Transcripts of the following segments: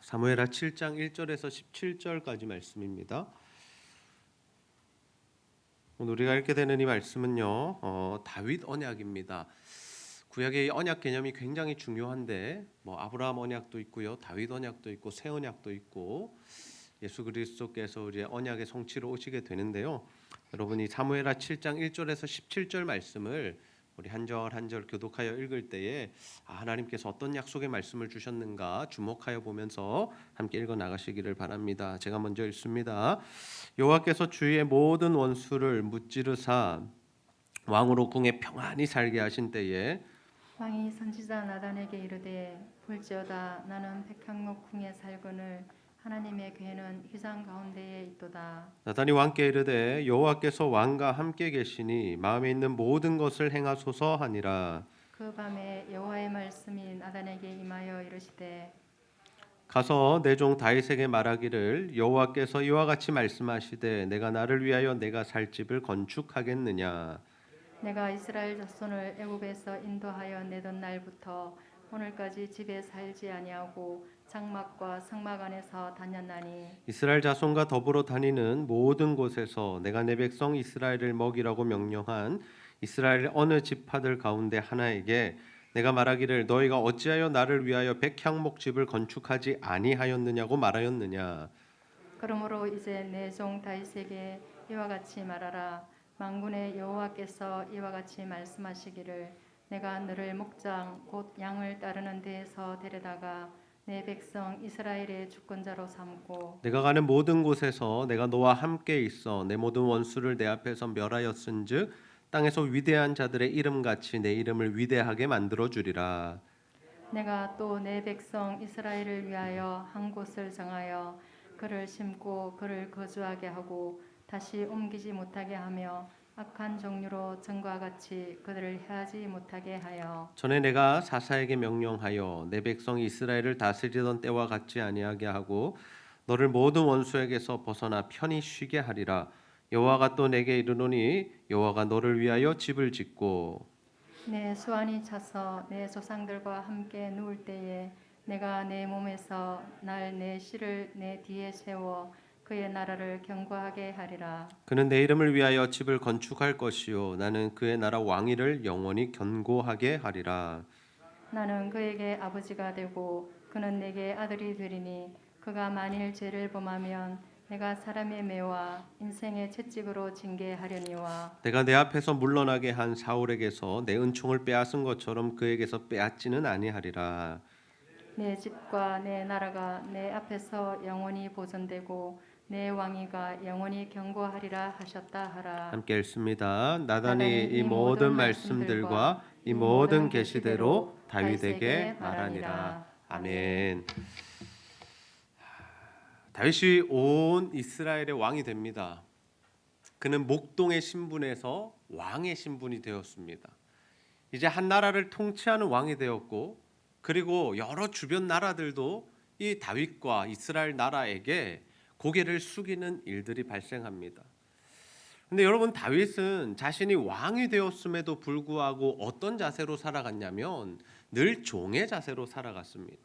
사무엘하 7장 1절에서 17절까지 말씀입니다. 오늘 우리가 읽게 되는 이 말씀은요, 다윗 언약입니다. 구약의 언약 개념이 굉장히 중요한데, 아브라함 언약도 있고요, 다윗 언약도 있고, 새 언약도 있고, 예수 그리스도께서 우리의 언약의 성취로 오시게 되는데요. 여러분이 사무엘하 7장 1절에서 17절 말씀을 우리 한 절 한 절 교독하여 읽을 때에 하나님께서 어떤 약속의 말씀을 주셨는가 주목하여 보면서 함께 읽어 나가시기를 바랍니다. 제가 먼저 읽습니다. 여호와께서 주의 모든 원수를 무찌르사 왕으로 궁에 평안히 살게 하신 때에 왕이 선지자 나단에게 이르되 볼지어다 나는 백향목 궁에 살거늘 하나님의 궤는 휘장 가운데에 있도다. 나단이 왕께 이르되 여호와께서 왕과 함께 계시니 마음에 있는 모든 것을 행하소서 하니라. 그 밤에 여호와의 말씀이 나단에게 임하여 이르시되 가서 내 종 다윗에게 말하기를 여호와께서 이와 같이 말씀하시되 내가 나를 위하여 내가 살 집을 건축하겠느냐. 내가 이스라엘 자손을 애굽에서 인도하여 내던 날부터 오늘까지 집에 살지 아니하고 장막과 성막 안에서 다녔나니 이스라엘 자손과 더불어 다니는 모든 곳에서 내가 내 백성 이스라엘을 먹이라고 명령한 이스라엘 어느 지파들 가운데 하나에게 내가 말하기를 너희가 어찌하여 나를 위하여 백향목 집을 건축하지 아니하였느냐고 말하였느냐. 그러므로 이제 내 종 다윗에게 이와 같이 말하라. 만군의 여호와께서 이와 같이 말씀하시기를 내가 너를 목장 곧 양을 따르는 데에서 데려다가 내 백성 이스라엘의 주권자로 삼고 내가 가는 모든 곳에서 내가 너와 함께 있어 내 모든 원수를 내 앞에서 멸하였은즉 땅에서 위대한 자들의 이름같이 내 이름을 위대하게 만들어 주리라. 내가 또 내 백성 이스라엘을 위하여 한 곳을 정하여 그를 심고 그를 거주하게 하고 다시 옮기지 못하게 하며 악한 종류로 전과 같이 그들을 해하지 못하게 하여 전에 내가 사사에게 명령하여 내 백성 이스라엘을 다스리던 때와 같지 아니하게 하고 너를 모든 원수에게서 벗어나 편히 쉬게 하리라. 여호와가 또 내게 이르노니 여호와가 너를 위하여 집을 짓고 내 수완이 차서 내 조상들과 함께 누울 때에 내가 내 몸에서 날 내 씨를 내 뒤에 세워 그의 나라를 견고하게 하리라. 그는 내 이름을 위하여 집을 건축할 것이요 나는 그의 나라 왕위를 영원히 견고하게 하리라. 나는 그에게 아버지가 되고 그는 내게 아들이 되리니 그가 만일 죄를 범하면 내가 사람의 매와 인생의 채찍으로 징계하려니와 내가 내 앞에서 물러나게 한 사울에게서 내 은총을 빼앗은 것처럼 그에게서 빼앗지는 아니하리라. 내 집과 내 나라가 내 앞에서 영원히 보존되고 내 왕위가 영원히 견고하리라 하셨다 하라. 함께 읽습니다. 나단이 이 모든 말씀들과 이 모든 계시대로 다윗에게 말하니라. 아멘. 다윗이 온 이스라엘의 왕이 됩니다. 그는 목동의 신분에서 왕의 신분이 되었습니다. 이제 한 나라를 통치하는 왕이 되었고, 그리고 여러 주변 나라들도 이 다윗과 이스라엘 나라에게 고개를 숙이는 일들이 발생합니다. 근데 여러분, 다윗은 자신이 왕이 되었음에도 불구하고 어떤 자세로 살아갔냐면 늘 종의 자세로 살아갔습니다.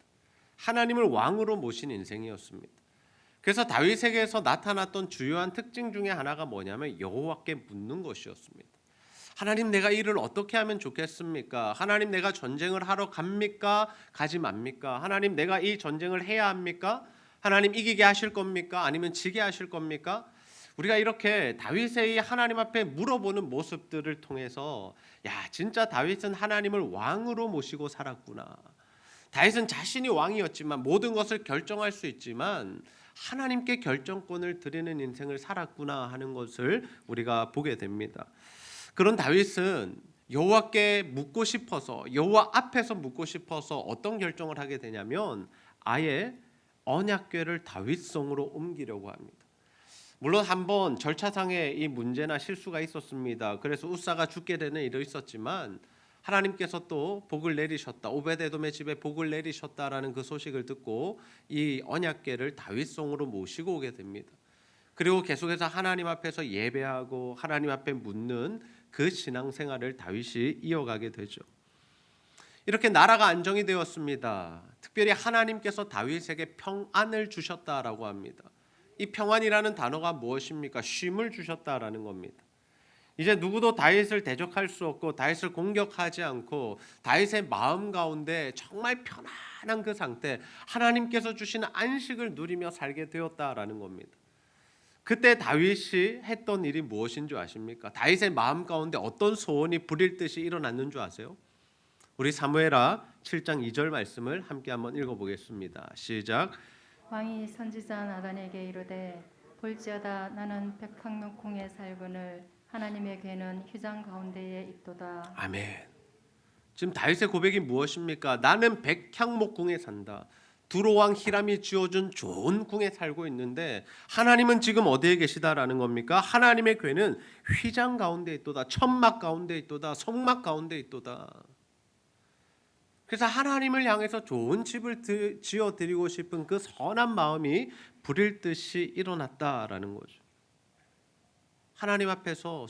하나님을 왕으로 모신 인생이었습니다. 그래서 다윗에게서 나타났던 주요한 특징 중에 하나가 뭐냐면 여호와께 묻는 것이었습니다. 하나님, 내가 이 일을 어떻게 하면 좋겠습니까? 하나님, 내가 전쟁을 하러 갑니까? 가지 맙니까? 하나님, 내가 이 전쟁을 해야 합니까? 하나님, 이기게 하실 겁니까? 아니면 지게 하실 겁니까? 우리가 이렇게 다윗의 하나님 앞에 물어보는 모습들을 통해서 진짜 다윗은 하나님을 왕으로 모시고 살았구나. 다윗은 자신이 왕이었지만 모든 것을 결정할 수 있지만 하나님께 결정권을 드리는 인생을 살았구나 하는 것을 우리가 보게 됩니다. 그런 다윗은 여호와께 묻고 싶어서, 여호와 앞에서 묻고 싶어서 어떤 결정을 하게 되냐면 아예 언약궤를 다윗성으로 옮기려고 합니다. 물론 한번 절차상의 이 문제나 실수가 있었습니다. 그래서 우사가 죽게 되는 일도 있었지만 하나님께서 또 복을 내리셨다. 오베데돔의 집에 복을 내리셨다라는 그 소식을 듣고 이 언약궤를 다윗성으로 모시고 오게 됩니다. 그리고 계속해서 하나님 앞에서 예배하고 하나님 앞에 묻는 그 신앙생활을 다윗이 이어가게 되죠. 이렇게 나라가 안정이 되었습니다. 특별히 하나님께서 다윗에게 평안을 주셨다라고 합니다. 이 평안이라는 단어가 무엇입니까? 쉼을 주셨다라는 겁니다. 이제 누구도 다윗을 대적할 수 없고 다윗을 공격하지 않고 다윗의 마음 가운데 정말 편안한 그 상태, 하나님께서 주시는 안식을 누리며 살게 되었다라는 겁니다. 그때 다윗이 했던 일이 무엇인 줄 아십니까? 다윗의 마음 가운데 어떤 소원이 불일 듯이 일어났는 줄 아세요? 우리 사무엘하 7장 2절 말씀을 함께 한번 읽어보겠습니다. 시작. 왕이 선지자 나단에게 이르되 볼지어다 나는 백향목궁에 살거늘 하나님의 괴는 휘장 가운데에 있도다. 아멘. 지금 다윗의 고백이 무엇입니까? 나는 백향목궁에 산다. 두로왕 히람이 지어준 좋은 궁에 살고 있는데 하나님은 지금 어디에 계시다라는 겁니까? 하나님의 괴는 휘장 가운데 있도다. 천막 가운데 있도다. 성막 가운데 있도다. 그래서 하나님을 향해서 좋은 집을 지어드리고 싶은 그 선한 마음이 불일 듯이 일어났다라는 거죠. 하나님 앞에서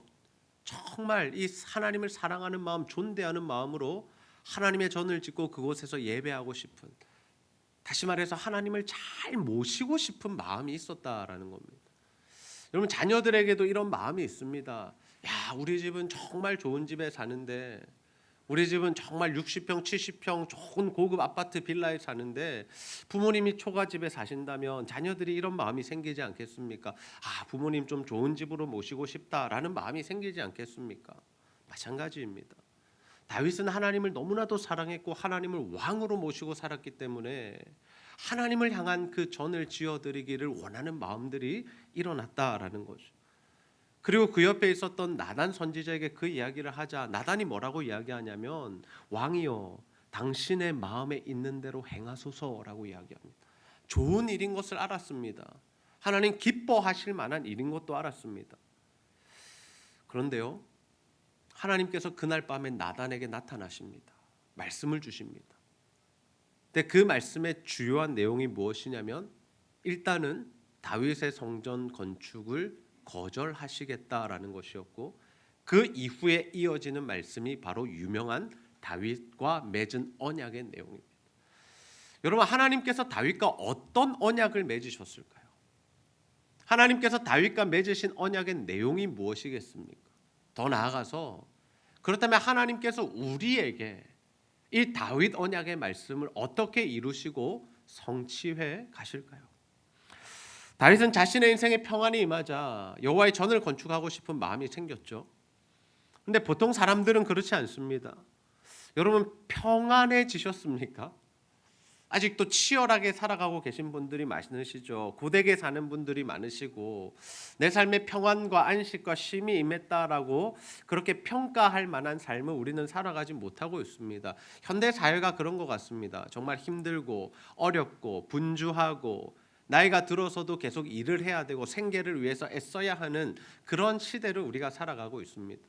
정말 이 하나님을 사랑하는 마음, 존대하는 마음으로 하나님의 전을 짓고 그곳에서 예배하고 싶은, 다시 말해서 하나님을 잘 모시고 싶은 마음이 있었다라는 겁니다. 여러분, 자녀들에게도 이런 마음이 있습니다. 야, 우리 집은 정말 좋은 집에 사는데, 우리 집은 정말 60평, 70평 좋은 고급 아파트 빌라에 사는데 부모님이 초가집에 사신다면 자녀들이 이런 마음이 생기지 않겠습니까? 아, 부모님 좀 좋은 집으로 모시고 싶다라는 마음이 생기지 않겠습니까? 마찬가지입니다. 다윗은 하나님을 너무나도 사랑했고 하나님을 왕으로 모시고 살았기 때문에 하나님을 향한 그 전을 지어드리기를 원하는 마음들이 일어났다라는 거죠. 그리고 그 옆에 있었던 나단 선지자에게 그 이야기를 하자 나단이 뭐라고 이야기하냐면 왕이여 당신의 마음에 있는 대로 행하소서라고 이야기합니다. 좋은 일인 것을 알았습니다. 하나님 기뻐하실 만한 일인 것도 알았습니다. 그런데요, 하나님께서 그날 밤에 나단에게 나타나십니다. 말씀을 주십니다. 근데 그 말씀의 주요한 내용이 무엇이냐면 일단은 다윗의 성전 건축을 거절하시겠다라는 것이었고 그 이후에 이어지는 말씀이 바로 유명한 다윗과 맺은 언약의 내용입니다. 여러분, 하나님께서 다윗과 어떤 언약을 맺으셨을까요? 하나님께서 다윗과 맺으신 언약의 내용이 무엇이겠습니까? 더 나아가서 그렇다면 하나님께서 우리에게 이 다윗 언약의 말씀을 어떻게 이루시고 성취해 가실까요? 다윗은 자신의 인생에 평안이 임하자 여호와의 전을 건축하고 싶은 마음이 생겼죠. 근데 보통 사람들은 그렇지 않습니다. 여러분, 평안해지셨습니까? 아직도 치열하게 살아가고 계신 분들이 많으시죠. 고되게 사는 분들이 많으시고 내 삶에 평안과 안식과 쉼이 임했다라고 그렇게 평가할 만한 삶을 우리는 살아가지 못하고 있습니다. 현대 사회가 그런 것 같습니다. 정말 힘들고 어렵고 분주하고 나이가 들어서도 계속 일을 해야 되고 생계를 위해서 애써야 하는 그런 시대를 우리가 살아가고 있습니다.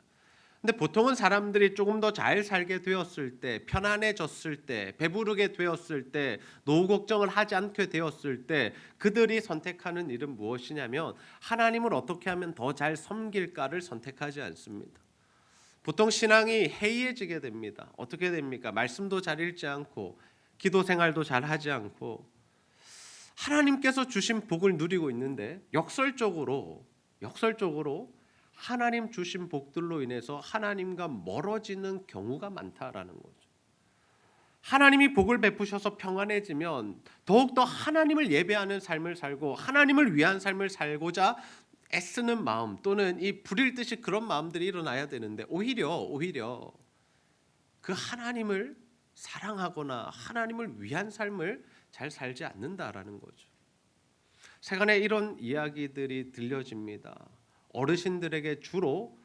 근데 보통은 사람들이 조금 더 잘 살게 되었을 때, 편안해졌을 때, 배부르게 되었을 때, 노후 걱정을 하지 않게 되었을 때 그들이 선택하는 일은 무엇이냐면 하나님을 어떻게 하면 더 잘 섬길까를 선택하지 않습니다. 보통 신앙이 해이해지게 됩니다. 어떻게 됩니까? 말씀도 잘 읽지 않고 기도 생활도 잘 하지 않고 하나님께서 주신 복을 누리고 있는데 역설적으로 하나님 주신 복들로 인해서 하나님과 멀어지는 경우가 많다라는 거죠. 하나님이 복을 베푸셔서 평안해지면 더욱더 하나님을 예배하는 삶을 살고 하나님을 위한 삶을 살고자 애쓰는 마음 또는 이 불일 듯이 그런 마음들이 일어나야 되는데 오히려 그 하나님을 사랑하거나 하나님을 위한 삶을 잘 살지 않는다라는 거죠. 세간에 이런 이야기들이 들려집니다. 어르신들에게 주로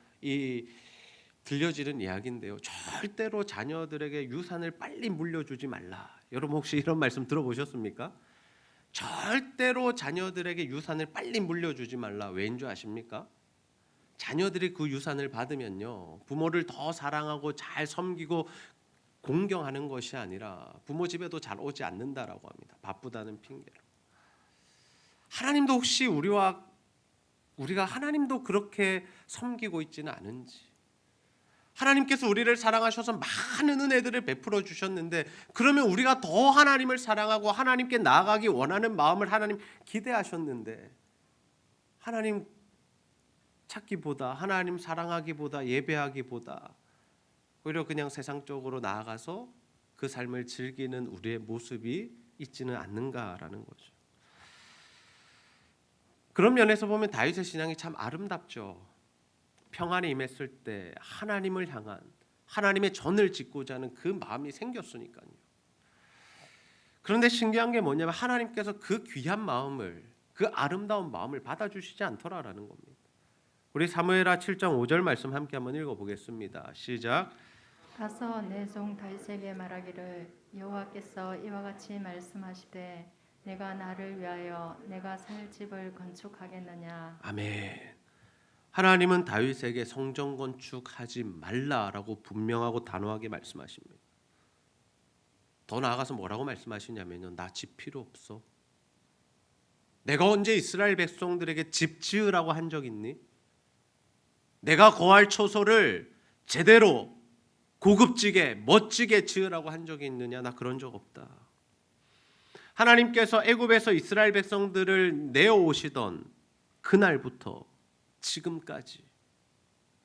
들려지는 이야기인데요. 절대로 자녀들에게 유산을 빨리 물려주지 말라. 여러분 혹시 이런 말씀 들어보셨습니까? 절대로 자녀들에게 유산을 빨리 물려주지 말라. 왜인 줄 아십니까? 자녀들이 그 유산을 받으면요, 부모를 더 사랑하고 잘 섬기고 공경하는 것이 아니라 부모 집에도 잘 오지 않는다라고 합니다. 바쁘다는 핑계로. 하나님도 혹시 우리가 하나님도 그렇게 섬기고 있지는 않은지, 하나님께서 우리를 사랑하셔서 많은 은혜들을 베풀어 주셨는데 그러면 우리가 더 하나님을 사랑하고 하나님께 나아가기 원하는 마음을 하나님 기대하셨는데 하나님 찾기보다 하나님 사랑하기보다 예배하기보다 오히려 그냥 세상적으로 나아가서 그 삶을 즐기는 우리의 모습이 있지는 않는가라는 거죠. 그런 면에서 보면 다윗의 신앙이 참 아름답죠. 평안에 임했을 때 하나님을 향한 하나님의 전을 짓고자 하는 그 마음이 생겼으니까요. 그런데 신기한 게 뭐냐면 하나님께서 그 귀한 마음을 그 아름다운 마음을 받아주시지 않더라라는 겁니다. 우리 사무엘하 7장 5절 말씀 함께 한번 읽어보겠습니다. 시작. 가서 내 종 다윗에게 말하기를 여호와께서 이와 같이 말씀하시되 내가 나를 위하여 내가 살 집을 건축하겠느냐. 아멘. 하나님은 다윗에게 성전 건축하지 말라라고 분명하고 단호하게 말씀하십니다. 더 나아가서 뭐라고 말씀하시냐면요. 나 집 필요 없어. 내가 언제 이스라엘 백성들에게 집 지으라고 한 적 있니? 내가 거할 처소를 제대로 고급지게 멋지게 지으라고 한 적이 있느냐? 나 그런 적 없다. 하나님께서 애굽에서 이스라엘 백성들을 내어오시던 그날부터 지금까지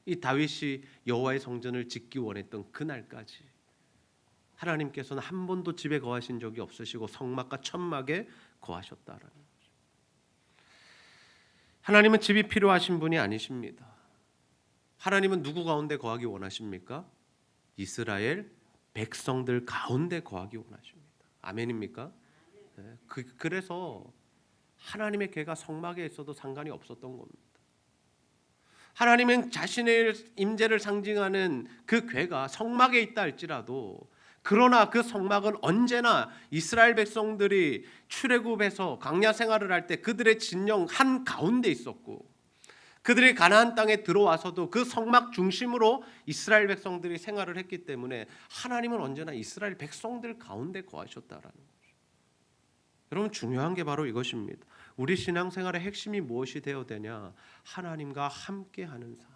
이 다윗이 여호와의 성전을 짓기 원했던 그날까지 하나님께서는 한 번도 집에 거하신 적이 없으시고 성막과 천막에 거하셨다라는 거죠. 하나님은 집이 필요하신 분이 아니십니다. 하나님은 누구 가운데 거하기 원하십니까? 이스라엘 백성들 가운데 거하기 원하십니다. 아멘입니까? 네. 그래서 하나님의 궤가 성막에 있어도 상관이 없었던 겁니다. 하나님은 자신의 임재를 상징하는 그 궤가 성막에 있다 할지라도 그러나 그 성막은 언제나 이스라엘 백성들이 출애굽에서 광야 생활을 할 때 그들의 진영 한 가운데 있었고 그들이 가나안 땅에 들어와서도 그 성막 중심으로 이스라엘 백성들이 생활을 했기 때문에 하나님은 언제나 이스라엘 백성들 가운데 거하셨다라는 거죠. 여러분 중요한 게 바로 이것입니다. 우리 신앙생활의 핵심이 무엇이 되어야 되냐? 하나님과 함께하는 삶.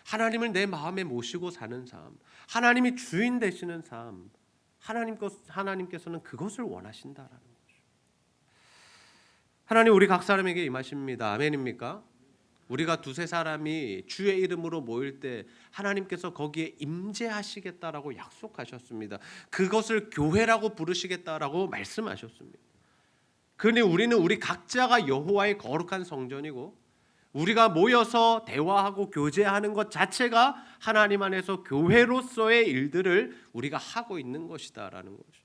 하나님을 내 마음에 모시고 사는 삶. 하나님이 주인 되시는 삶. 하나님께서는 그것을 원하신다라는 거죠. 하나님 우리 각 사람에게 임하십니다. 아멘입니까? 우리가 두세 사람이 주의 이름으로 모일 때 하나님께서 거기에 임재하시겠다라고 약속하셨습니다. 그것을 교회라고 부르시겠다라고 말씀하셨습니다. 그런데 우리는 우리 각자가 여호와의 거룩한 성전이고 우리가 모여서 대화하고 교제하는 것 자체가 하나님 안에서 교회로서의 일들을 우리가 하고 있는 것이다라는 거죠.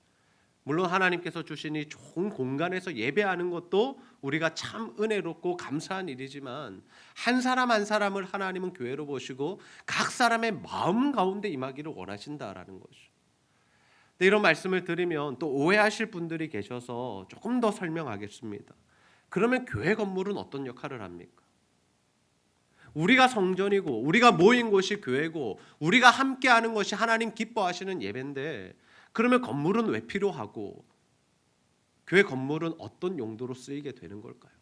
물론 하나님께서 주신 이 좋은 공간에서 예배하는 것도 우리가 참 은혜롭고 감사한 일이지만 한 사람 한 사람을 하나님은 교회로 보시고 각 사람의 마음 가운데 임하기를 원하신다라는 거죠. 근데 이런 말씀을 드리면 또 오해하실 분들이 계셔서 조금 더 설명하겠습니다. 그러면 교회 건물은 어떤 역할을 합니까? 우리가 성전이고 우리가 모인 곳이 교회고 우리가 함께하는 것이 하나님 기뻐하시는 예배인데 그러면 건물은 왜 필요하고 교회 건물은 어떤 용도로 쓰이게 되는 걸까요?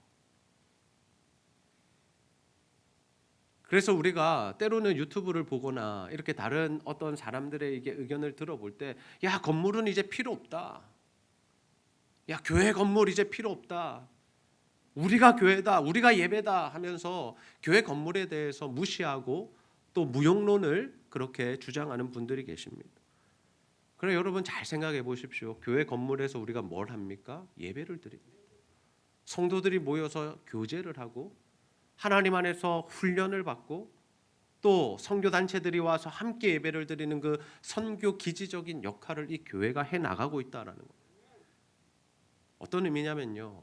그래서 우리가 때로는 유튜브를 보거나 이렇게 다른 어떤 사람들의 이게 의견을 들어볼 때 야 건물은 이제 필요 없다. 야 교회 건물 이제 필요 없다. 우리가 교회다. 우리가 예배다 하면서 교회 건물에 대해서 무시하고 또 무용론을 그렇게 주장하는 분들이 계십니다. 그래 여러분 잘 생각해 보십시오. 교회 건물에서 우리가 뭘 합니까? 예배를 드립니다. 성도들이 모여서 교제를 하고 하나님 안에서 훈련을 받고 또 선교 단체들이 와서 함께 예배를 드리는 그 선교 기지적인 역할을 이 교회가 해 나가고 있다라는 거예요. 어떤 의미냐면요.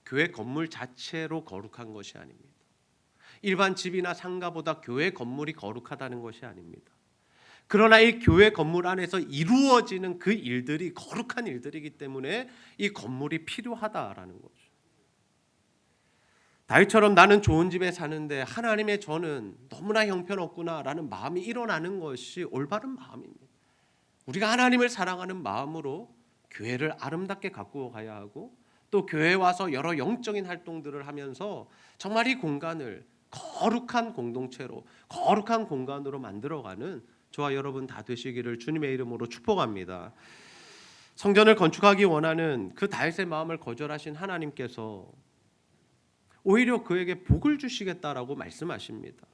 교회 건물 자체로 거룩한 것이 아닙니다. 일반 집이나 상가보다 교회 건물이 거룩하다는 것이 아닙니다. 그러나 이 교회 건물 안에서 이루어지는 그 일들이 거룩한 일들이기 때문에 이 건물이 필요하다라는 거죠. 다윗처럼 나는 좋은 집에 사는데 하나님의 저는 너무나 형편없구나라는 마음이 일어나는 것이 올바른 마음입니다. 우리가 하나님을 사랑하는 마음으로 교회를 아름답게 가꾸어 가야 하고 또 교회에 와서 여러 영적인 활동들을 하면서 정말 이 공간을 거룩한 공동체로, 거룩한 공간으로 만들어가는 저와 여러분 다 되시기를 주님의 이름으로 축복합니다. 성전을 건축하기 원하는 그 다윗의 마음을 거절하신 하나님께서 오히려 그에게 복을 주시겠다라고 말씀하십니다.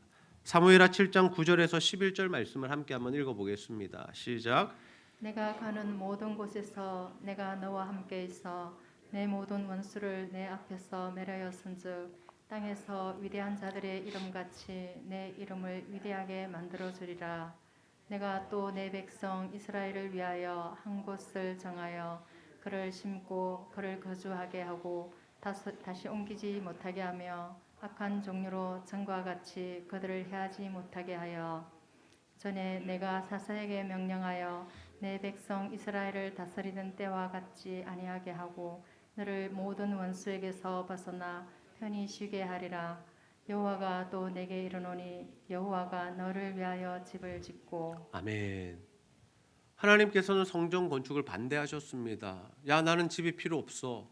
사무엘하 7장 9절에서 11절 말씀을 함께 한번 읽어보겠습니다. 시작. 내가 가는 모든 곳에서 내가 너와 함께 있어 내 모든 원수를 내 앞에서 멸하였은즉 땅에서 위대한 자들의 이름같이 내 이름을 위대하게 만들어 주리라. 내가 또 내 백성 이스라엘을 위하여 한 곳을 정하여 그를 심고 그를 거주하게 하고 다시 옮기지 못하게 하며 악한 종류로 전과 같이 그들을 해하지 못하게 하여 전에 내가 사사에게 명령하여 내 백성 이스라엘을 다스리던 때와 같지 아니하게 하고 너를 모든 원수에게서 벗어나 편히 쉬게 하리라. 여호와가 또 내게 이르노니 여호와가 너를 위하여 집을 짓고. 아멘. 하나님께서는 성전 건축을 반대하셨습니다. 야, 나는 집이 필요 없어.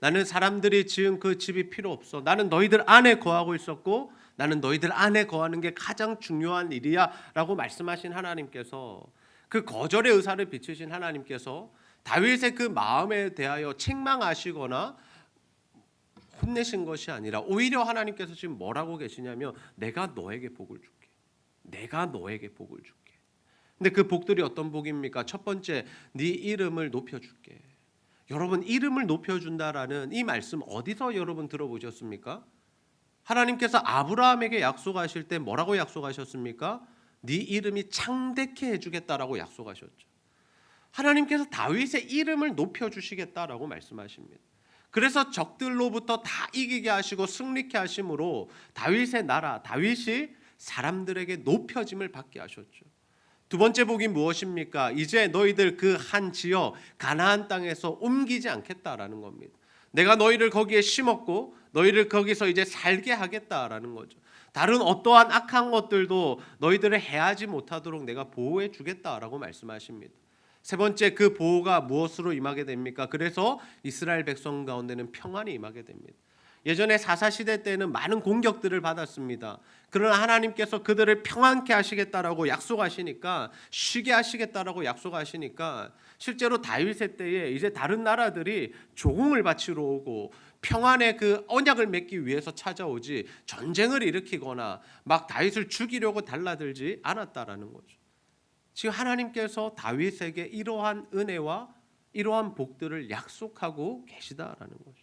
나는 사람들이 지은 그 집이 필요 없어. 나는 너희들 안에 거하고 있었고 나는 너희들 안에 거하는 게 가장 중요한 일이야 라고 말씀하신 하나님께서, 그 거절의 의사를 비추신 하나님께서 다윗의 그 마음에 대하여 책망하시거나 혼내신 것이 아니라 오히려 하나님께서 지금 뭐라고 계시냐면 내가 너에게 복을 줄게. 내가 너에게 복을 줄게. 근데 그 복들이 어떤 복입니까? 첫 번째, 네 이름을 높여줄게. 여러분, 이름을 높여준다라는 이 말씀 어디서 여러분 들어보셨습니까? 하나님께서 아브라함에게 약속하실 때 뭐라고 약속하셨습니까? 네 이름이 창대케 해주겠다라고 약속하셨죠. 하나님께서 다윗의 이름을 높여주시겠다라고 말씀하십니다. 그래서 적들로부터 다 이기게 하시고 승리케 하심으로 다윗의 나라, 다윗이 사람들에게 높여짐을 받게 하셨죠. 두 번째 복이 무엇입니까? 이제 너희들 그 한 지역 가나안 땅에서 옮기지 않겠다라는 겁니다. 내가 너희를 거기에 심었고 너희를 거기서 이제 살게 하겠다라는 거죠. 다른 어떠한 악한 것들도 너희들을 해하지 못하도록 내가 보호해 주겠다라고 말씀하십니다. 세 번째, 그 보호가 무엇으로 임하게 됩니까? 그래서 이스라엘 백성 가운데는 평안이 임하게 됩니다. 예전에 사사시대 때는 많은 공격들을 받았습니다. 그러나 하나님께서 그들을 평안케 하시겠다라고 약속하시니까, 쉬게 하시겠다라고 약속하시니까 실제로 다윗의 때에 이제 다른 나라들이 조공을 바치러 오고 평안의 그 언약을 맺기 위해서 찾아오지 전쟁을 일으키거나 막 다윗을 죽이려고 달라들지 않았다라는 거죠. 지금 하나님께서 다윗에게 이러한 은혜와 이러한 복들을 약속하고 계시다라는 거죠.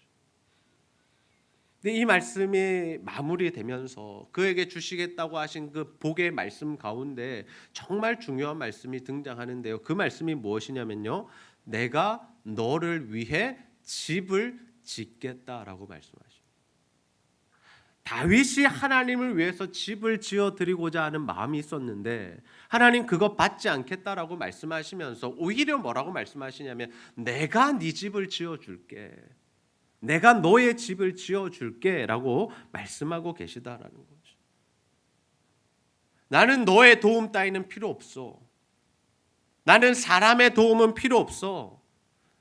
근데 이 말씀이 마무리되면서 그에게 주시겠다고 하신 그 복의 말씀 가운데 정말 중요한 말씀이 등장하는데요. 그 말씀이 무엇이냐면요, 내가 너를 위해 집을 짓겠다라고 말씀하십니다. 다윗이 하나님을 위해서 집을 지어 드리고자 하는 마음이 있었는데 하나님 그거 받지 않겠다라고 말씀하시면서 오히려 뭐라고 말씀하시냐면 내가 네 집을 지어 줄게. 내가 너의 집을 지어 줄게 라고 말씀하고 계시다라는 거죠. 나는 너의 도움 따위는 필요 없어. 나는 사람의 도움은 필요 없어.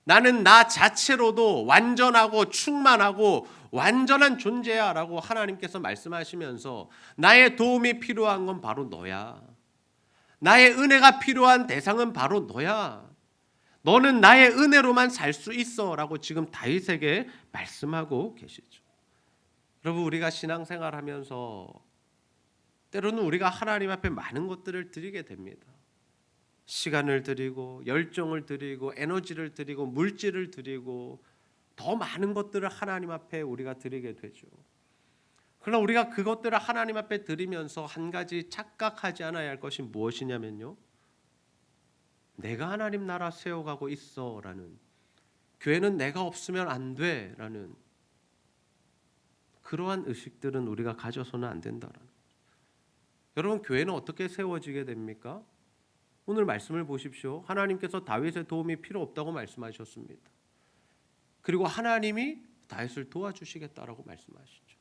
나는 나 자체로도 완전하고 충만하고 완전한 존재야 라고 하나님께서 말씀하시면서 나의 도움이 필요한 건 바로 너야. 나의 은혜가 필요한 대상은 바로 너야. 너는 나의 은혜로만 살 수 있어 라고 지금 다윗에게 말씀하고 계시죠. 여러분, 우리가 신앙생활하면서 때로는 우리가 하나님 앞에 많은 것들을 드리게 됩니다. 시간을 드리고 열정을 드리고 에너지를 드리고 물질을 드리고 더 많은 것들을 하나님 앞에 우리가 드리게 되죠. 그러나 우리가 그것들을 하나님 앞에 드리면서 한 가지 착각하지 않아야 할 것이 무엇이냐면요, 내가 하나님 나라 세워가고 있어 라는, 교회는 내가 없으면 안 돼 라는 그러한 의식들은 우리가 가져서는 안 된다라는. 여러분, 교회는 어떻게 세워지게 됩니까? 오늘 말씀을 보십시오. 하나님께서 다윗의 도움이 필요 없다고 말씀하셨습니다. 그리고 하나님이 다윗을 도와주시겠다라고 말씀하시죠.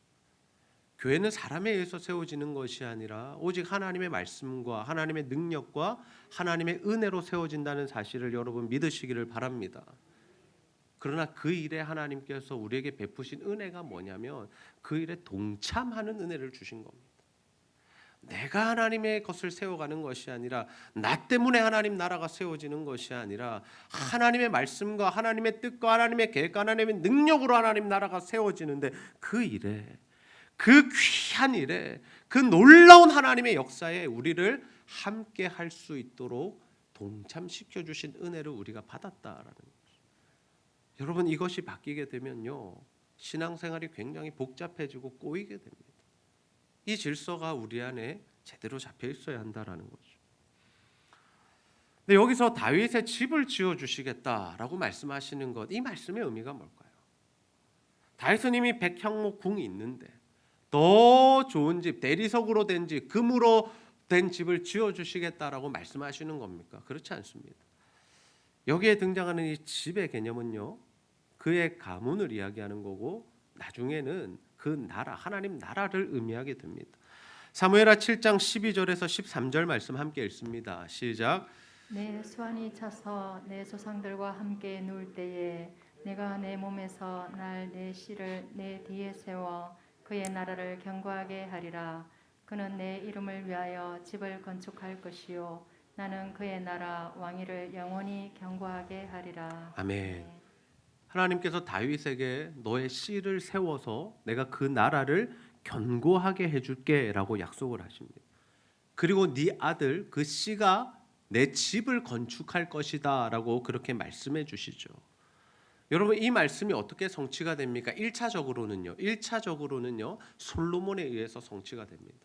교회는 사람에 의해서 세워지는 것이 아니라 오직 하나님의 말씀과 하나님의 능력과 하나님의 은혜로 세워진다는 사실을 여러분 믿으시기를 바랍니다. 그러나 그 일에 하나님께서 우리에게 베푸신 은혜가 뭐냐면 그 일에 동참하는 은혜를 주신 겁니다. 내가 하나님의 것을 세워가는 것이 아니라 나 때문에 하나님 나라가 세워지는 것이 아니라 하나님의 말씀과 하나님의 뜻과 하나님의 계획과 하나님의 능력으로 하나님 나라가 세워지는데 그 일에, 그 귀한 일에, 그 놀라운 하나님의 역사에 우리를 함께 할 수 있도록 동참시켜 주신 은혜를 우리가 받았다라는 거죠. 여러분, 이것이 바뀌게 되면요, 신앙생활이 굉장히 복잡해지고 꼬이게 됩니다. 이 질서가 우리 안에 제대로 잡혀 있어야 한다라는 거죠. 근데 여기서 다윗의 집을 지어 주시겠다라고 말씀하시는 것, 이 말씀의 의미가 뭘까요? 다윗은 이미 백향목 궁이 있는데 더 좋은 집, 대리석으로 된 집, 금으로 된 집을 지어 주시겠다라고 말씀하시는 겁니까? 그렇지 않습니다. 여기에 등장하는 이 집의 개념은요, 그의 가문을 이야기하는 거고 나중에는 그 나라, 하나님 나라를 의미하게 됩니다. 사무엘하 7장 12절에서 13절 말씀 함께 읽습니다. 시작. 내 수완이 차서 내 조상들과 함께 누울 때에 내가 내 몸에서 날 내 씨를 내 뒤에 세워 그의 나라를 견고하게 하리라. 그는 내 이름을 위하여 집을 건축할 것이요 나는 그의 나라 왕위를 영원히 견고하게 하리라. 아멘. 하나님께서 다윗에게 너의 씨를 세워서 내가 그 나라를 견고하게 해줄게라고 약속을 하십니다. 그리고 네 아들 그 씨가 내 집을 건축할 것이다라고 그렇게 말씀해 주시죠. 여러분, 이 말씀이 어떻게 성취가 됩니까? 1차적으로는요 솔로몬에 의해서 성취가 됩니다.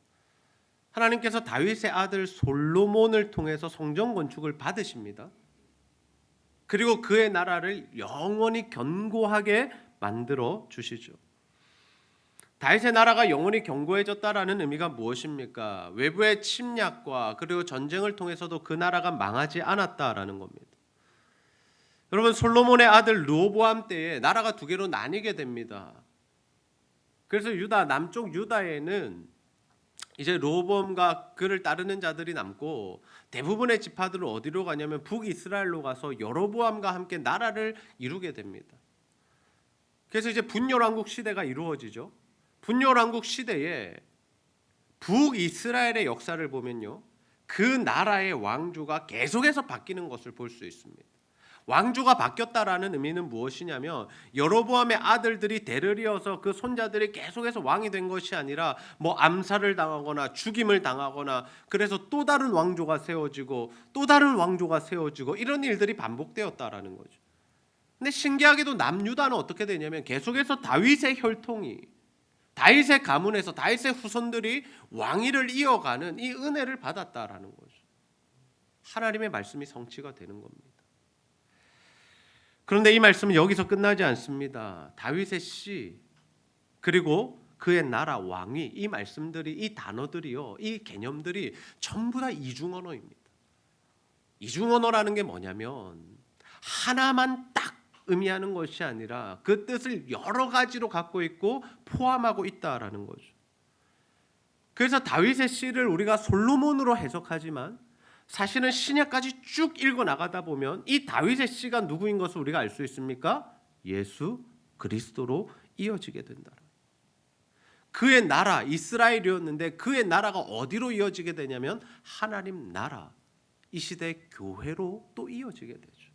하나님께서 다윗의 아들 솔로몬을 통해서 성전 건축을 받으십니다. 그리고 그의 나라를 영원히 견고하게 만들어 주시죠. 다윗의 나라가 영원히 견고해졌다라는 의미가 무엇입니까? 외부의 침략과 그리고 전쟁을 통해서도 그 나라가 망하지 않았다라는 겁니다. 여러분, 솔로몬의 아들 르호보암 때에 나라가 두 개로 나뉘게 됩니다. 그래서 남쪽 유다에는 이제 르호보암과 그를 따르는 자들이 남고 대부분의 지파들은 어디로 가냐면 북이스라엘로 가서 여로보암과 함께 나라를 이루게 됩니다. 그래서 이제 분열왕국 시대가 이루어지죠. 분열왕국 시대에 북이스라엘의 역사를 보면요, 그 나라의 왕조가 계속해서 바뀌는 것을 볼 수 있습니다. 왕조가 바뀌었다라는 의미는 무엇이냐면 여로보암의 아들들이 대를 이어서 그 손자들이 계속해서 왕이 된 것이 아니라 뭐 암살을 당하거나 죽임을 당하거나 그래서 또 다른 왕조가 세워지고 또 다른 왕조가 세워지고 이런 일들이 반복되었다라는 거죠. 근데 신기하게도 남유다는 어떻게 되냐면 계속해서 다윗의 혈통이, 다윗의 가문에서 다윗의 후손들이 왕위를 이어가는 이 은혜를 받았다라는 거죠. 하나님의 말씀이 성취가 되는 겁니다. 그런데 이 말씀은 여기서 끝나지 않습니다. 다윗의 씨 그리고 그의 나라 왕위, 이 말씀들이, 이 단어들이요, 이 개념들이 전부 다 이중언어입니다. 이중언어라는 게 뭐냐면 하나만 딱 의미하는 것이 아니라 그 뜻을 여러 가지로 갖고 있고 포함하고 있다라는 거죠. 그래서 다윗의 시를 우리가 솔로몬으로 해석하지만 사실은 신약까지 쭉 읽어 나가다 보면 이 다윗의 씨가 누구인 것을 우리가 알 수 있습니까? 예수 그리스도로 이어지게 된다. 그의 나라 이스라엘이었는데 그의 나라가 어디로 이어지게 되냐면 하나님 나라, 이 시대의 교회로 또 이어지게 되죠.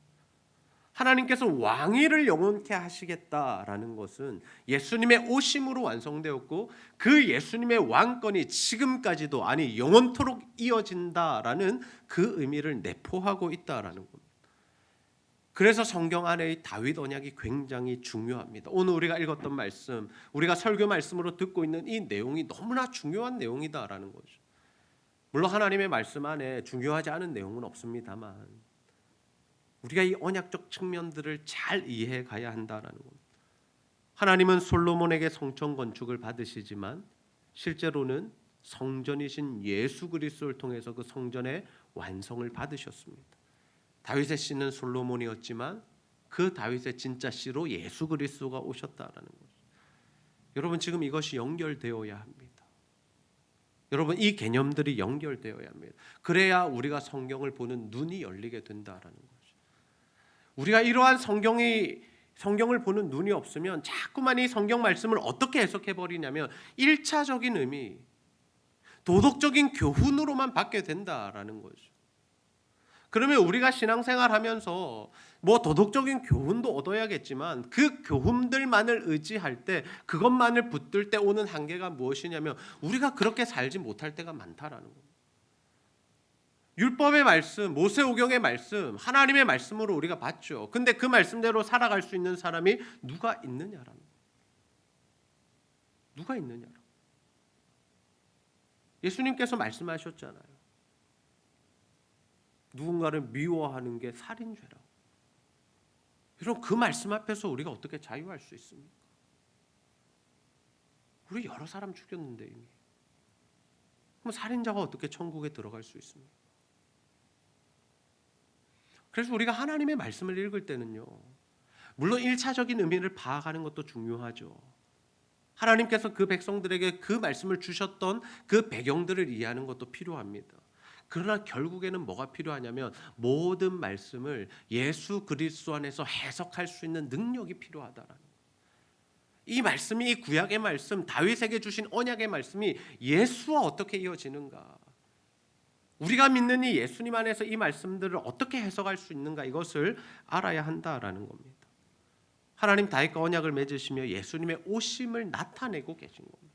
하나님께서 왕위를 영원케 하시겠다라는 것은 예수님의 오심으로 완성되었고 그 예수님의 왕권이 지금까지도, 아니 영원토록 이어진다라는 그 의미를 내포하고 있다라는 겁니다. 그래서 성경 안의 다윗 언약이 굉장히 중요합니다. 오늘 우리가 읽었던 말씀, 우리가 설교 말씀으로 듣고 있는 이 내용이 너무나 중요한 내용이다라는 거죠. 물론 하나님의 말씀 안에 중요하지 않은 내용은 없습니다만 우리가 이 언약적 측면들을 잘 이해해 가야 한다라는 겁니다. 하나님은 솔로몬에게 성전 건축을 받으시지만 실제로는 성전이신 예수 그리스도를 통해서 그 성전의 완성을 받으셨습니다. 다윗의 씨는 솔로몬이었지만 그 다윗의 진짜 씨로 예수 그리스도가 오셨다라는 거죠. 여러분, 지금 이것이 연결되어야 합니다. 여러분, 이 개념들이 연결되어야 합니다. 그래야 우리가 성경을 보는 눈이 열리게 된다라는 거죠. 우리가 이러한 성경을 보는 눈이 없으면 자꾸만 이 성경 말씀을 어떻게 해석해 버리냐면 1차적인 의미, 도덕적인 교훈으로만 받게 된다라는 거죠. 그러면 우리가 신앙생활하면서 뭐 도덕적인 교훈도 얻어야겠지만 그 교훈들만을 의지할 때, 그것만을 붙들 때 오는 한계가 무엇이냐면 우리가 그렇게 살지 못할 때가 많다라는 겁니다. 율법의 말씀, 모세오경의 말씀, 하나님의 말씀으로 우리가 봤죠. 근데 그 말씀대로 살아갈 수 있는 사람이 누가 있느냐라는 거예요. 누가 있느냐라고. 예수님께서 말씀하셨잖아요. 누군가를 미워하는 게 살인죄라고. 여러분, 그 말씀 앞에서 우리가 어떻게 자유할 수 있습니까? 우리 여러 사람 죽였는데 이미. 그럼 살인자가 어떻게 천국에 들어갈 수 있습니까? 그래서 우리가 하나님의 말씀을 읽을 때는요, 물론 1차적인 의미를 파악하는 것도 중요하죠. 하나님께서 그 백성들에게 그 말씀을 주셨던 그 배경들을 이해하는 것도 필요합니다. 그러나 결국에는 뭐가 필요하냐면 모든 말씀을 예수 그리스도 안에서 해석할 수 있는 능력이 필요하다라는 거예요. 이 말씀이, 이 구약의 말씀, 다윗에게 주신 언약의 말씀이 예수와 어떻게 이어지는가, 우리가 믿는 이 예수님 안에서 이 말씀들을 어떻게 해석할 수 있는가, 이것을 알아야 한다라는 겁니다. 하나님 다윗과 언약을 맺으시며 예수님의 오심을 나타내고 계신 겁니다.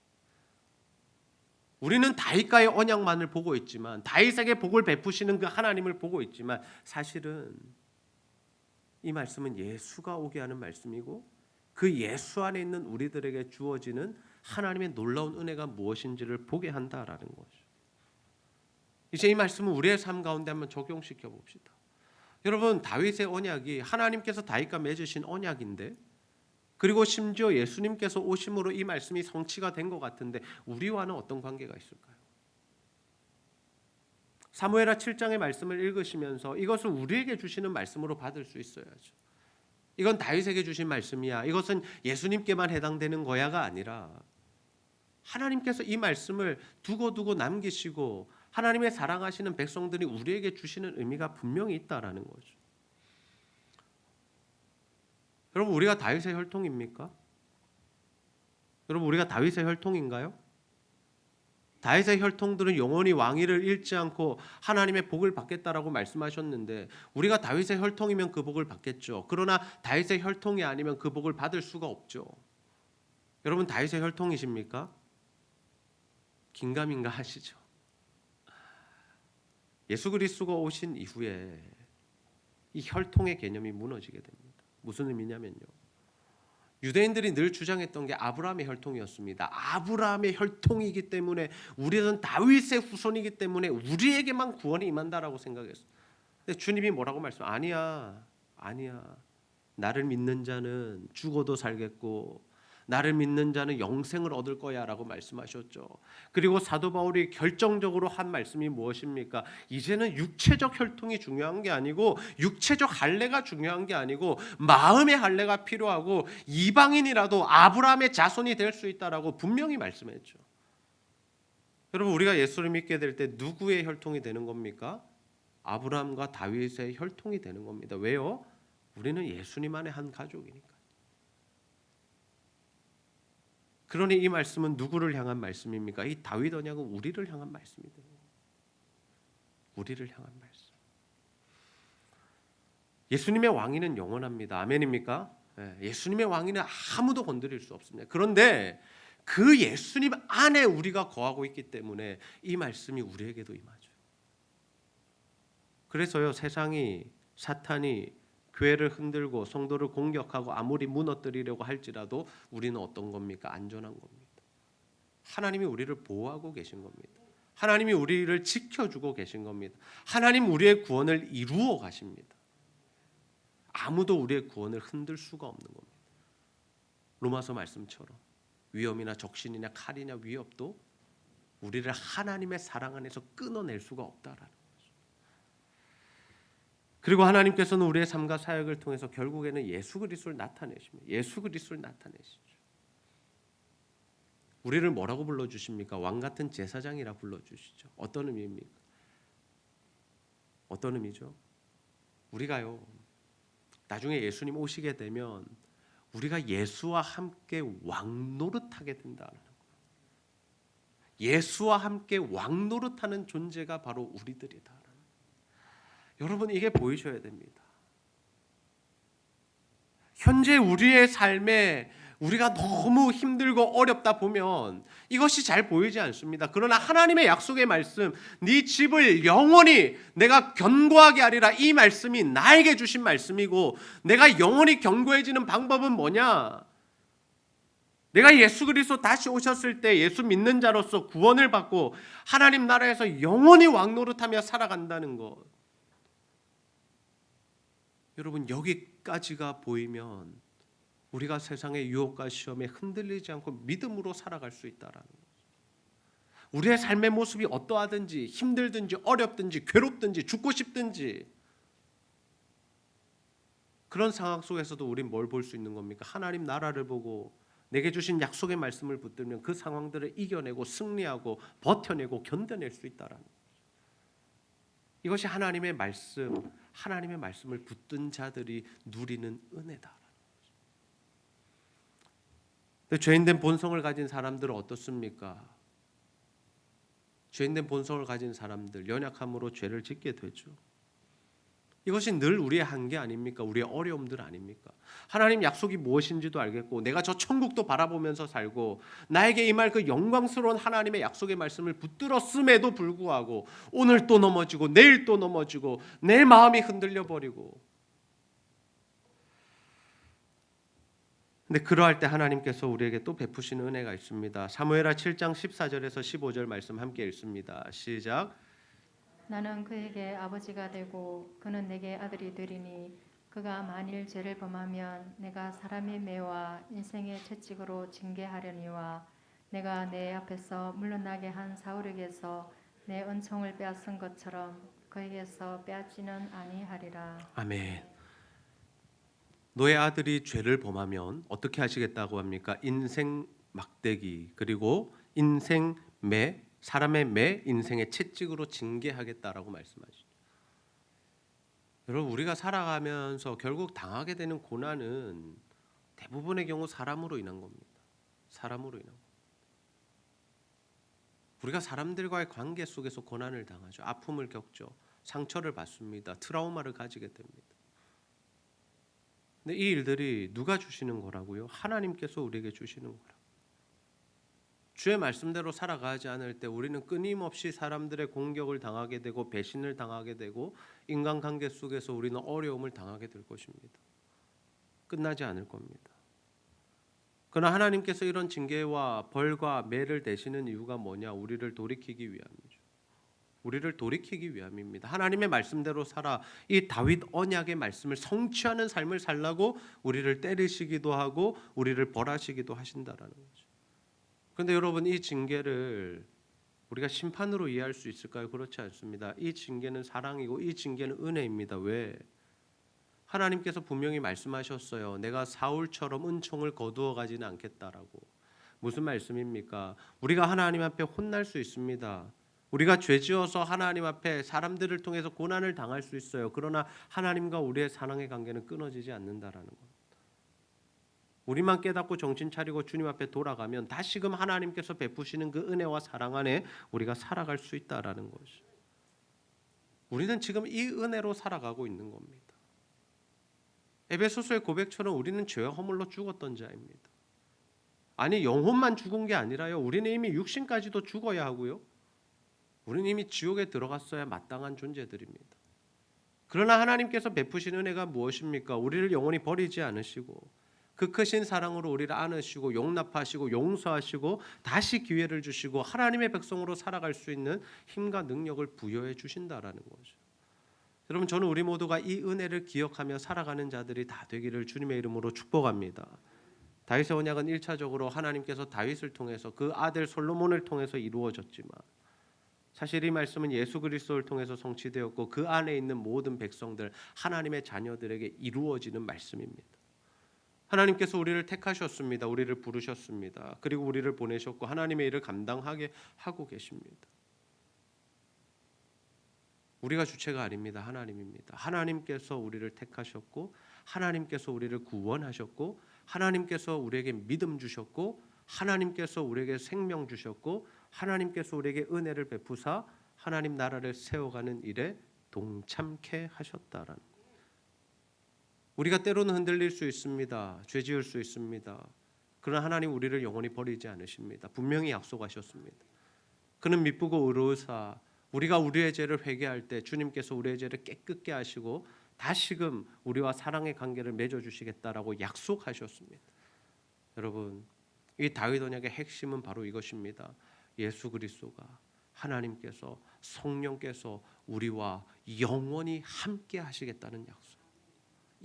우리는 다윗과의 언약만을 보고 있지만, 다윗에게 복을 베푸시는 그 하나님을 보고 있지만, 사실은 이 말씀은 예수가 오게 하는 말씀이고, 그 예수 안에 있는 우리들에게 주어지는 하나님의 놀라운 은혜가 무엇인지를 보게 한다라는 거죠. 이제 이 말씀은 우리의 삶 가운데 한번 적용시켜 봅시다. 여러분, 다윗의 언약이 하나님께서 다윗과 맺으신 언약인데, 그리고 심지어 예수님께서 오심으로 이 말씀이 성취가 된 것 같은데 우리와는 어떤 관계가 있을까요? 사무엘하 7장의 말씀을 읽으시면서 이것을 우리에게 주시는 말씀으로 받을 수 있어야죠. 이건 다윗에게 주신 말씀이야, 이것은 예수님께만 해당되는 거야가 아니라 하나님께서 이 말씀을 두고두고 남기시고 하나님의 사랑하시는 백성들이 우리에게 주시는 의미가 분명히 있다라는 거죠. 여러분, 우리가 다윗의 혈통입니까? 여러분, 우리가 다윗의 혈통인가요? 다윗의 혈통들은 영원히 왕위를 잃지 않고 하나님의 복을 받겠다라고 말씀하셨는데, 우리가 다윗의 혈통이면 그 복을 받겠죠. 그러나 다윗의 혈통이 아니면 그 복을 받을 수가 없죠. 여러분, 다윗의 혈통이십니까? 긴가민가 하시죠. 예수 그리스도가 오신 이후에 이 혈통의 개념이 무너지게 됩니다. 무슨 의미냐면요, 유대인들이 늘 주장했던 게 아브라함의 혈통이었습니다. 아브라함의 혈통이기 때문에, 우리는 다윗의 후손이기 때문에 우리에게만 구원이 임한다라고 생각했어요. 근데 주님이 뭐라고 말씀? 아니야. 나를 믿는 자는 죽어도 살겠고 나를 믿는 자는 영생을 얻을 거야 라고 말씀하셨죠. 그리고 사도 바울이 결정적으로 한 말씀이 무엇입니까? 이제는 육체적 혈통이 중요한 게 아니고, 육체적 할례가 중요한 게 아니고 마음의 할례가 필요하고, 이방인이라도 아브라함의 자손이 될 수 있다라고 분명히 말씀했죠. 여러분, 우리가 예수를 믿게 될 때 누구의 혈통이 되는 겁니까? 아브라함과 다윗의 혈통이 되는 겁니다. 왜요? 우리는 예수님 안에 한 가족이니까. 그러니 이 말씀은 누구를 향한 말씀입니까? 이 다윗 언약은 우리를 향한 말씀입니다. 우리를 향한 말씀. 예수님의 왕위는 영원합니다. 아멘입니까? 예수님의 왕위는 아무도 건드릴 수 없습니다. 그런데 그 예수님 안에 우리가 거하고 있기 때문에 이 말씀이 우리에게도 임하죠. 그래서요, 세상이, 사탄이 교회를 흔들고 성도를 공격하고 아무리 무너뜨리려고 할지라도 우리는 어떤 겁니까? 안전한 겁니다. 하나님이 우리를 보호하고 계신 겁니다. 하나님이 우리를 지켜주고 계신 겁니다. 하나님 우리의 구원을 이루어 가십니다. 아무도 우리의 구원을 흔들 수가 없는 겁니다. 로마서 말씀처럼 위험이나 적신이나 칼이나 위협도 우리를 하나님의 사랑 안에서 끊어낼 수가 없다라는 거죠. 그리고 하나님께서는 우리의 삶과 사역을 통해서 결국에는 예수 그리스도를 나타내십니다. 예수 그리스도를 나타내시죠. 우리를 뭐라고 불러주십니까? 왕 같은 제사장이라 불러주시죠. 어떤 의미입니까? 어떤 의미죠? 우리가요, 나중에 예수님 오시게 되면 우리가 예수와 함께 왕노릇하게 된다는 거예요. 예수와 함께 왕노릇하는 존재가 바로 우리들이다. 여러분, 이게 보이셔야 됩니다. 현재 우리의 삶에 우리가 너무 힘들고 어렵다 보면 이것이 잘 보이지 않습니다. 그러나 하나님의 약속의 말씀, 네 집을 영원히 내가 견고하게 하리라, 이 말씀이 나에게 주신 말씀이고, 내가 영원히 견고해지는 방법은 뭐냐? 내가 예수 그리스도 다시 오셨을 때 예수 믿는 자로서 구원을 받고 하나님 나라에서 영원히 왕노릇하며 살아간다는 것. 여러분, 여기까지가 보이면 우리가 세상의 유혹과 시험에 흔들리지 않고 믿음으로 살아갈 수 있다라는 거죠. 우리의 삶의 모습이 어떠하든지, 힘들든지 어렵든지 괴롭든지 죽고 싶든지, 그런 상황 속에서도 우린 뭘 볼 수 있는 겁니까? 하나님 나라를 보고 내게 주신 약속의 말씀을 붙들면 그 상황들을 이겨내고 승리하고 버텨내고 견뎌낼 수 있다라는 거죠. 이것이 하나님의 말씀, 하나님의 말씀을 붙든 자들이 누리는 은혜다. 죄인된 본성을 가진 사람들은 어떻습니까? 죄인된 본성을 가진 사람들, 연약함으로 죄를 짓게 되죠. 이것이 늘 우리의 한계 아닙니까? 우리의 어려움들 아닙니까? 하나님 약속이 무엇인지도 알겠고, 내가 저 천국도 바라보면서 살고, 나에게 임할 그 영광스러운 하나님의 약속의 말씀을 붙들었음에도 불구하고 오늘 또 넘어지고 내일 또 넘어지고 내 마음이 흔들려 버리고. 근데 그러할 때 하나님께서 우리에게 또 베푸시는 은혜가 있습니다. 사무엘하 7장 14절에서 15절 말씀 함께 읽습니다. 시작. 나는 그에게 아버지가 되고 그는 내게 아들이 되리니 그가 만일 죄를 범하면 내가 사람의 매와 인생의 채찍으로 징계하려니와 내가 내 앞에서 물러나게 한 사울에게서 내 은총을 빼앗은 것처럼 그에게서 빼앗지는 아니하리라. 아멘. 너의 아들이 죄를 범하면 어떻게 하시겠다고 합니까? 인생 막대기, 그리고 인생 매, 사람의 매, 인생의 채찍으로 징계하겠다라고 말씀하시죠. 여러분, 우리가 살아가면서 결국 당하게 되는 고난은 대부분의 경우 사람으로 인한 겁니다. 사람으로 인한 겁니다. 우리가 사람들과의 관계 속에서 고난을 당하죠. 아픔을 겪죠. 상처를 받습니다. 트라우마를 가지게 됩니다. 근데 이 일들이 누가 주시는 거라고요? 하나님께서 우리에게 주시는 거라고. 주의 말씀대로 살아가지 않을 때 우리는 끊임없이 사람들의 공격을 당하게 되고 배신을 당하게 되고 인간관계 속에서 우리는 어려움을 당하게 될 것입니다. 끝나지 않을 겁니다. 그러나 하나님께서 이런 징계와 벌과 매를 대시는 이유가 뭐냐? 우리를 돌이키기 위함이죠. 우리를 돌이키기 위함입니다. 하나님의 말씀대로 살아 이 다윗 언약의 말씀을 성취하는 삶을 살라고 우리를 때리시기도 하고 우리를 벌하시기도 하신다라는 거죠. 그런데 여러분, 이 징계를 우리가 심판으로 이해할 수 있을까요? 그렇지 않습니다. 이 징계는 사랑이고 이 징계는 은혜입니다. 왜? 하나님께서 분명히 말씀하셨어요. 내가 사울처럼 은총을 거두어 가지는 않겠다라고. 무슨 말씀입니까? 우리가 하나님 앞에 혼날 수 있습니다. 우리가 죄지어서 하나님 앞에 사람들을 통해서 고난을 당할 수 있어요. 그러나 하나님과 우리의 사랑의 관계는 끊어지지 않는다라는 것. 우리만 깨닫고 정신 차리고 주님 앞에 돌아가면 다시금 하나님께서 베푸시는 그 은혜와 사랑 안에 우리가 살아갈 수 있다라는 것이. 우리는 지금 이 은혜로 살아가고 있는 겁니다. 에베소서의 고백처럼 우리는 죄와 허물로 죽었던 자입니다. 아니, 영혼만 죽은 게 아니라요. 우리는 이미 육신까지도 죽어야 하고요. 우리는 이미 지옥에 들어갔어야 마땅한 존재들입니다. 그러나 하나님께서 베푸신 은혜가 무엇입니까? 우리를 영원히 버리지 않으시고 그 크신 사랑으로 우리를 안으시고 용납하시고 용서하시고 다시 기회를 주시고 하나님의 백성으로 살아갈 수 있는 힘과 능력을 부여해 주신다라는 거죠. 여러분, 저는 우리 모두가 이 은혜를 기억하며 살아가는 자들이 다 되기를 주님의 이름으로 축복합니다. 다윗의 언약은 1차적으로 하나님께서 다윗을 통해서 그 아들 솔로몬을 통해서 이루어졌지만 사실 이 말씀은 예수 그리스도를 통해서 성취되었고 그 안에 있는 모든 백성들, 하나님의 자녀들에게 이루어지는 말씀입니다. 하나님께서 우리를 택하셨습니다. 우리를 부르셨습니다. 그리고 우리를 보내셨고 하나님의 일을 감당하게 하고 계십니다. 우리가 주체가 아닙니다. 하나님입니다. 하나님께서 우리를 택하셨고 하나님께서 우리를 구원하셨고 하나님께서 우리에게 믿음 주셨고 하나님께서 우리에게 생명 주셨고 하나님께서 우리에게 은혜를 베푸사 하나님 나라를 세워가는 일에 동참케 하셨다라는 것. 우리가 때로는 흔들릴 수 있습니다. 죄 지을 수 있습니다. 그러나 하나님 우리를 영원히 버리지 않으십니다. 분명히 약속하셨습니다. 그는 미쁘고 의로우사 우리가 우리의 죄를 회개할 때 주님께서 우리의 죄를 깨끗게 하시고 다시금 우리와 사랑의 관계를 맺어주시겠다라고 약속하셨습니다. 여러분, 이 다윗 언약의 핵심은 바로 이것입니다. 예수 그리스도가 하나님께서 성령께서 우리와 영원히 함께 하시겠다는 약속.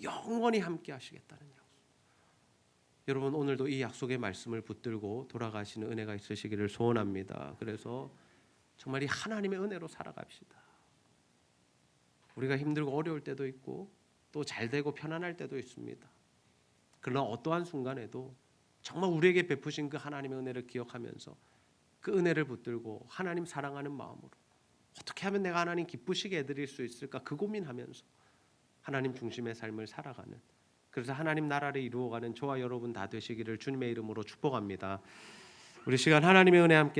영원히 함께 하시겠다는 약속. 여러분 오늘도 이 약속의 말씀을 붙들고 돌아가시는 은혜가 있으시기를 소원합니다. 그래서 정말 이 하나님의 은혜로 살아갑시다. 우리가 힘들고 어려울 때도 있고 또 잘되고 편안할 때도 있습니다. 그러나 어떠한 순간에도 정말 우리에게 베푸신 그 하나님의 은혜를 기억하면서 그 은혜를 붙들고 하나님 사랑하는 마음으로 어떻게 하면 내가 하나님 기쁘시게 해드릴 수 있을까 그 고민하면서 하나님 중심의 삶을 살아가는, 그래서 하나님 나라를 이루어가는 저와 여러분 다 되시기를 주님의 이름으로 축복합니다. 우리 시간 하나님의 은혜 함께